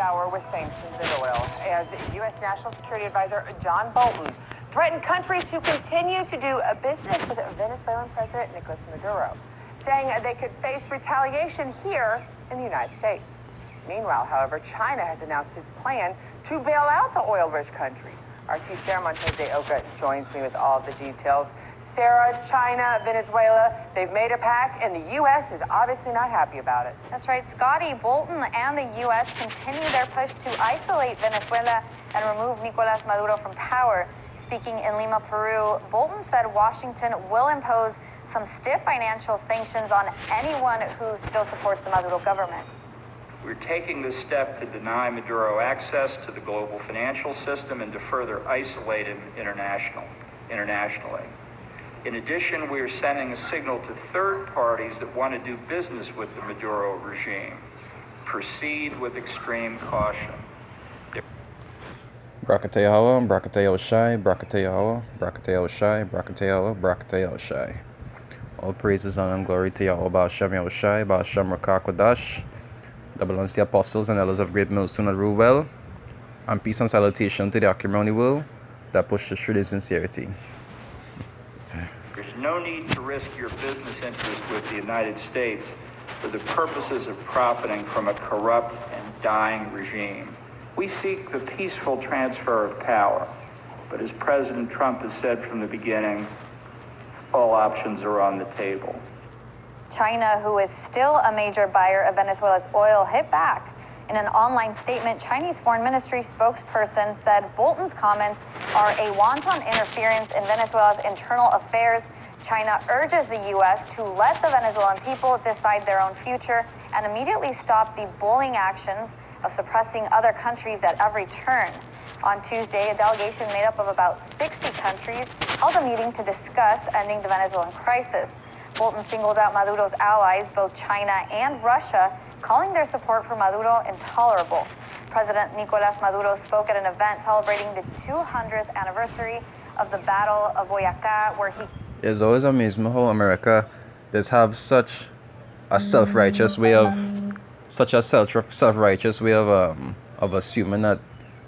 shower with sanctions and oil as U.S. National Security Advisor John Bolton threatened countries to continue to do business with Venezuelan President Nicolas Maduro, saying they could face retaliation here in the United States. Meanwhile, however, China has announced its plan to bail out the oil-rich country. RT Sarah Montez de Oca joins me with all of the details. Sarah, China, Venezuela, they've made a pact, and the U.S. is obviously not happy about it. That's right, Scotty. Bolton and the U.S. continue their push to isolate Venezuela and remove Nicolas Maduro from power. Speaking in Lima, Peru, Bolton said Washington will impose some stiff financial sanctions on anyone who still supports the Maduro government. We're taking this step to deny Maduro access to the global financial system and to further isolate him internationally. In addition, we are sending a signal to third parties that want to do business with the Maduro regime. Proceed with extreme caution. Brakatayawa, Brakatayawa Shai, Brakatayawa, Brakatayawa Shai, Brakatayawa, Brakatayawa Shai. All praises, honor, and glory to Yahweh, Ba'ashem Yahushai, Ba'ashem Rakakwadash. Double unto the apostles and elders of great mills to not rule well. And peace and salutation to the acrimony will that pushes through the sincerity. There's no need to risk your business interest with the United States for the purposes of profiting from a corrupt and dying regime. We seek the peaceful transfer of power, but as President Trump has said from the beginning, all options are on the table. China, who is still a major buyer of Venezuela's oil, hit back. In an online statement, Chinese Foreign Ministry spokesperson said Bolton's comments are a wanton interference in Venezuela's internal affairs. China urges the U.S. to let the Venezuelan people decide their own future and immediately stop the bullying actions of suppressing other countries at every turn. On Tuesday, a delegation made up of about 60 countries held a meeting to discuss ending the Venezuelan crisis. Bolton singled out Maduro's allies, both China and Russia, calling their support for Maduro intolerable. President Nicolas Maduro spoke at an event celebrating the 200th anniversary of the Battle of Boyacá, where he... It's always amazing how America does have such a self-righteous way of assuming that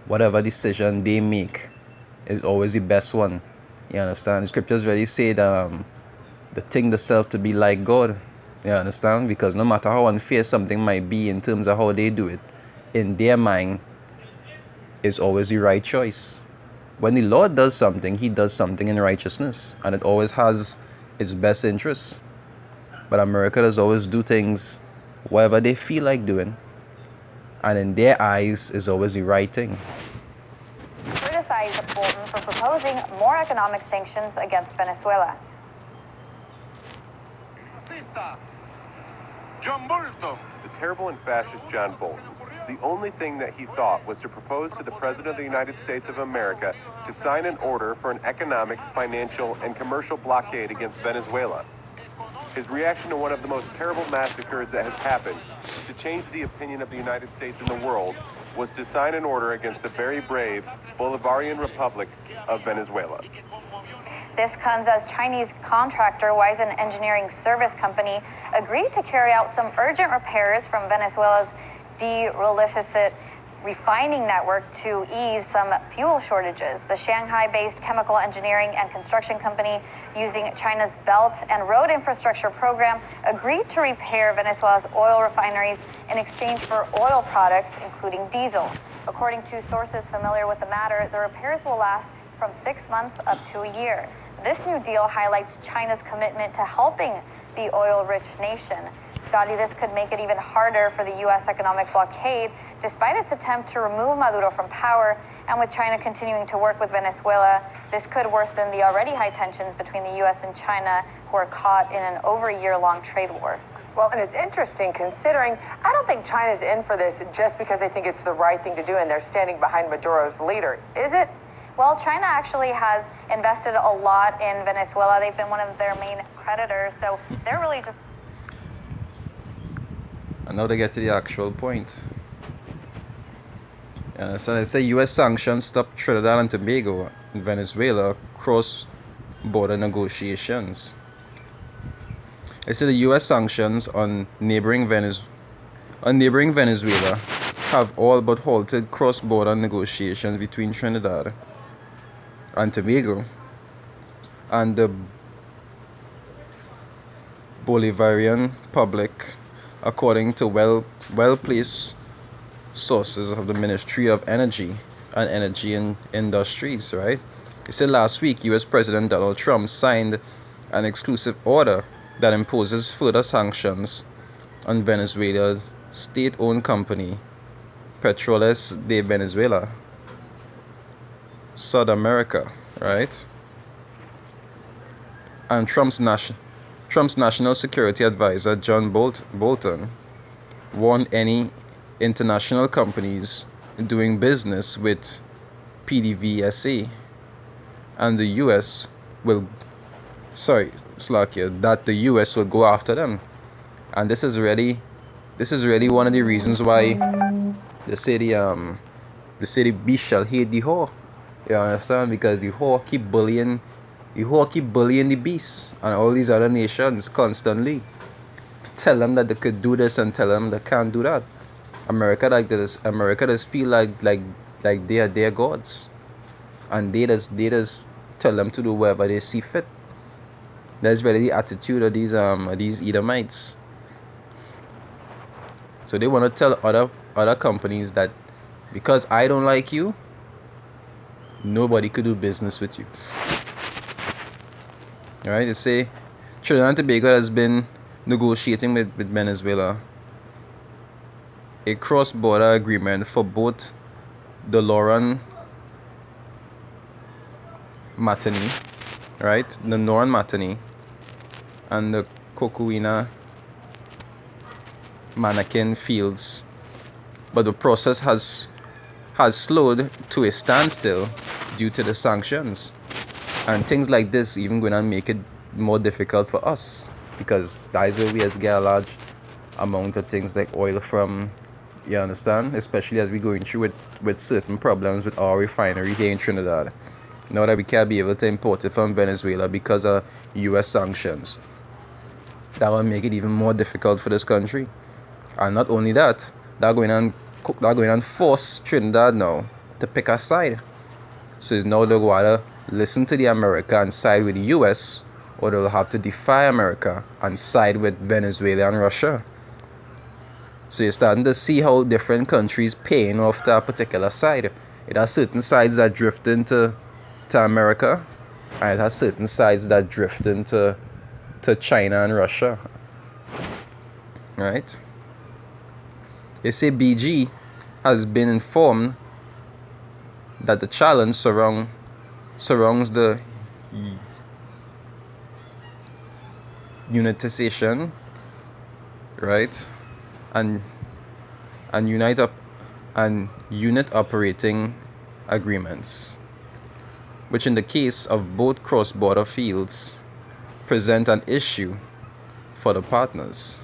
whatever decision they make is always the best one. You understand? The scriptures really say that the thing the self to be like God. You understand? Because no matter how unfair something might be in terms of how they do it, in their mind, it's always the right choice. When the Lord does something, he does something in righteousness, and it always has its best interests. But America does always do things whatever they feel like doing, and in their eyes is always the right thing. Criticized Bolton for proposing more economic sanctions against Venezuela. John Bolton. The terrible and fascist John Bolton. The only thing that he thought was to propose to the President of the United States of America to sign an order for an economic, financial, and commercial blockade against Venezuela. His reaction to one of the most terrible massacres that has happened to change the opinion of the United States in the world was to sign an order against the very brave Bolivarian Republic of Venezuela. This comes as Chinese contractor Wisen Engineering Service Company agreed to carry out some urgent repairs from Venezuela's derelificate refining network to ease some fuel shortages. The Shanghai-based chemical engineering and construction company, using China's Belt and Road Infrastructure Program, agreed to repair Venezuela's oil refineries in exchange for oil products, including diesel. According to sources familiar with the matter, the repairs will last from 6 months up to a year. This new deal highlights China's commitment to helping the oil-rich nation. Scotty, this could make it even harder for the U.S. economic blockade, despite its attempt to remove Maduro from power. And with China continuing to work with Venezuela, this could worsen the already high tensions between the U.S. and China, who are caught in an over a year-long trade war. Well, and it's interesting considering I don't think China's in for this just because they think it's the right thing to do and they're standing behind Maduro's leader, is it? Well, China actually has invested a lot in Venezuela. They've been one of their main creditors, so they're really just... And now they get to the actual point. So they say U.S. sanctions stop Trinidad and Tobago and Venezuela cross-border negotiations. They say the U.S. sanctions on neighboring Venezuela have all but halted cross-border negotiations between Trinidad and Tobago and the Bolivarian Republic, according to well-placed sources of the Ministry of Energy and Energy Industries, right? It said last week U.S. President Donald Trump signed an exclusive order that imposes further sanctions on Venezuela's state-owned company, Petroles de Venezuela, South America, right? And Trump's national security advisor, John Bolton, warned any international companies doing business with PDVSA and the U.S. that the U.S. will go after them. And this is really one of the reasons why they say the beast shall hate the whore. You understand? Because the whore keep bullying the beast and all these other nations constantly. Tell them that they could do this and tell them they can't do that. America does feel like they are their gods, and they just tell them to do whatever they see fit. That's really the attitude of these Edomites. So they want to tell other companies that because I don't like you, nobody could do business with you. Alright, they say Trinidad and Tobago has been negotiating with Venezuela a cross-border agreement for both the Loran Matani, right? The Noran Matani and the Cocuina Manakin fields. But the process has slowed to a standstill due to the sanctions. And things like this even going to make it more difficult for us, because that is where we have to get a large amount of things like oil from, you understand? Especially as we're going through with certain problems with our refinery here in Trinidad. Now that we can't be able to import it from Venezuela because of US sanctions. That will make it even more difficult for this country. And not only that, they're going to force Trinidad now to pick a side. So it's now they'll go either listen to the America and side with the US, or they'll have to defy America and side with Venezuela and Russia. So you're starting to see how different countries paying off to a particular side. It has certain sides that drift into America, and it has certain sides that drift into China and Russia. Right? They say BG has been informed that the challenge surrounds the unitization, right, and unit operating agreements, which in the case of both cross-border fields present an issue for the partners.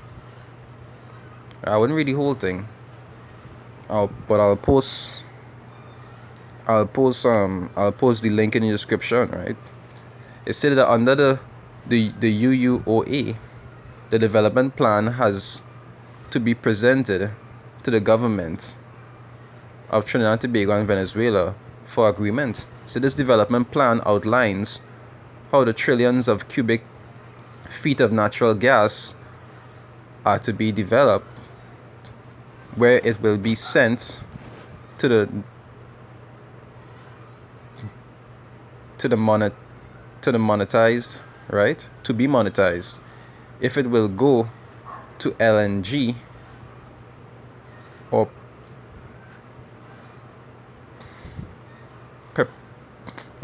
I wouldn't read the whole thing, but I'll post the link in the description, right? It said that under the UUOA, the development plan has to be presented to the government of Trinidad and Tobago and Venezuela for agreement. So this development plan outlines how the trillions of cubic feet of natural gas are to be developed, where it will be sent to the monetized, right? To be monetized. If it will go to LNG or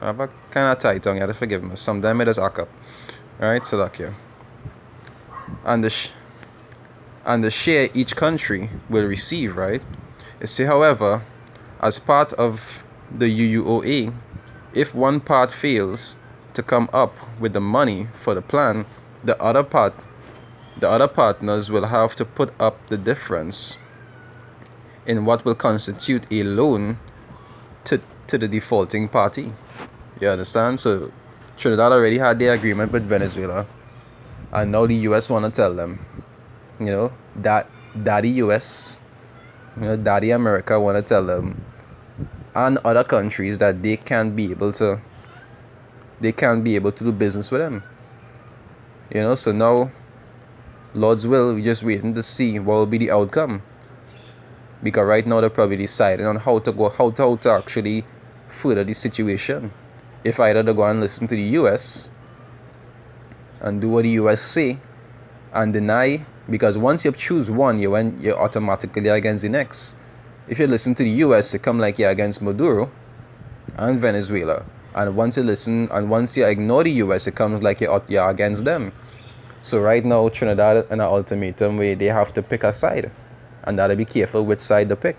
I have a kind of tight tongue, you have to forgive me. Sometimes it does hack up. Alright, so look here. And the share each country will receive, right? You see, however, as part of the UUOA, if one part fails to come up with the money for the plan, the other partners will have to put up the difference in what will constitute a loan to the defaulting party. You understand? So Trinidad already had their agreement with Venezuela, and now the US want to tell them, you know, that Daddy US You know, Daddy America want to tell them and other countries that they can't be able to do business with them. You know, so now, Lord's will, we're just waiting to see what will be the outcome. Because right now they're probably deciding on how to actually further the situation. If either they go and listen to the US and do what the US say and deny, because once you choose one, you're automatically against the next. If you listen to the US, it come like you're against Maduro and Venezuela. And once you ignore the US, it comes like you're against them. So right now, Trinidad in an ultimatum where they have to pick a side. And that'll be careful which side to pick.